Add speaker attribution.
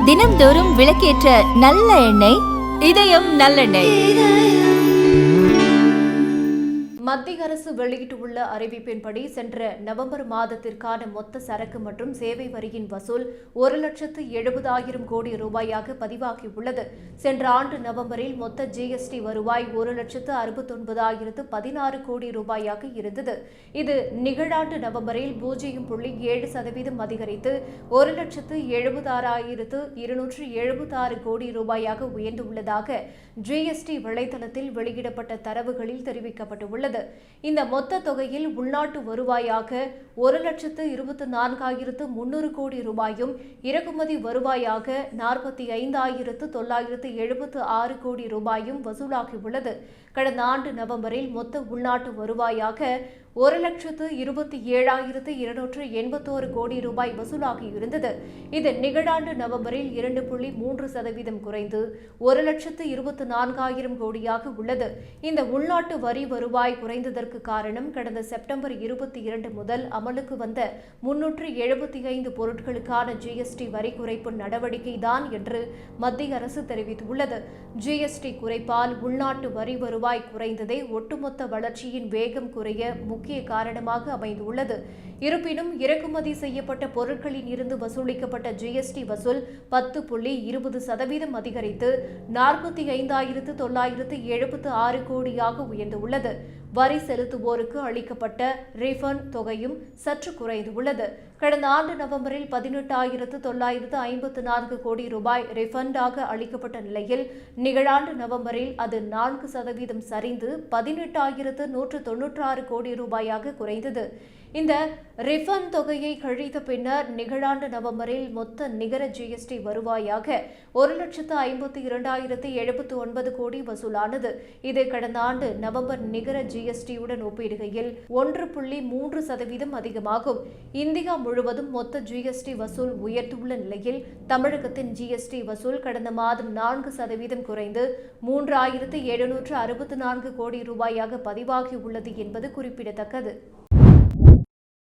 Speaker 1: தினம்தோறும் விளக்கேற்ற நல்ல எண்ணெய் இதயம் நல்லெண்ணெய்.
Speaker 2: மத்திய அரசு வெளியிட்டுள்ள அறிவிப்பின்படி சென்ற நவம்பர் மாதத்திற்கான மொத்த சரக்கு மற்றும் சேவை வரியின் வசூல் 1,70,000 கோடி ரூபாயாக பதிவாகியுள்ளது. சென்ற ஆண்டு நவம்பரில் மொத்த ஜிஎஸ்டி வருவாய் 1,69,016 கோடி ரூபாயாக இருந்தது. இது நிகழாண்டு நவம்பரில் 0.7% அதிகரித்து 1,76,276 கோடி ரூபாயாக உயர்ந்துள்ளதாக ஜிஎஸ்டி வலைதளத்தில் வெளியிடப்பட்ட தரவுகளில் தெரிவிக்கப்பட்டுள்ளது. இந்த மொத்த தொகையில் உள்நாட்டு வருவாயாக 1,24,300 கோடி ரூபாயும், இறக்குமதி வருவாயாக 45,976 கோடி ரூபாயும் வசூலாகியுள்ளது. கடந்த ஆண்டு நவம்பரில் மொத்த உள்நாட்டு வருவாயாக 1,27,281 கோடி ரூபாய் வசூலாகியிருந்தது. இது நிகழாண்டு நவம்பரில் 2.3% குறைந்து 1,24,000 கோடியாக உள்ளது. இந்த உள்நாட்டு வரி வருவாய் குறைந்ததற்கு காரணம் கடந்த செப்டம்பர் 22 முதல் அமலுக்கு வந்த 375 பொருட்களுக்கான ஜிஎஸ்டி வரி குறைப்பு நடவடிக்கைதான் என்று மத்திய அரசு தெரிவித்துள்ளது. ஜிஎஸ்டி குறைப்பால் உள்நாட்டு வரி வருவாய் குறைந்ததே ஒட்டுமொத்த வளர்ச்சியின் வேகம் குறைய முக்கிய காரணமாக அமைந்துள்ளது. இருப்பினும் இறக்குமதி செய்யப்பட்ட பொருட்களில் இருந்து வசூலிக்கப்பட்ட ஜிஎஸ்டி வசூல் 10.20% அதிகரித்து 45,976 கோடியாக உயர்ந்துள்ளது. வரி செலுத்துவோருக்கு அளிக்கப்பட்ட ரீஃபண்ட் தொகையும் சற்று குறைந்துள்ளது. கடந்த ஆண்டு நவம்பரில் 18,954 கோடி ரூபாய் ரீஃபண்டாக அளிக்கப்பட்ட நிலையில் நிகழாண்டு நவம்பரில் அது 4% சரிந்து 18,196 கோடி ரூபாயாக குறைந்தது. இந்த ரீஃபண்ட் தொகையை கழித்த பின்னர் நிகழாண்டு நவம்பரில் மொத்த நிகர ஜிஎஸ்டி வருவாயாக 1,52,079 கோடி வசூலானது. இது கடந்த ஆண்டு நவம்பர் நிகர ஜிஎஸ்டியுடன் ஒப்பிடுகையில் 1.3% அதிகமாகும். இந்தியா முழுவதும் மொத்த ஜிஎஸ்டி வசூல் உயர்ந்துள்ள நிலையில் தமிழகத்தின் ஜிஎஸ்டி வசூல் கடந்த மாதம் 4% குறைந்து 3,764 கோடி ரூபாயாக பதிவாகியுள்ளது என்பது குறிப்பிடத்தக்கது.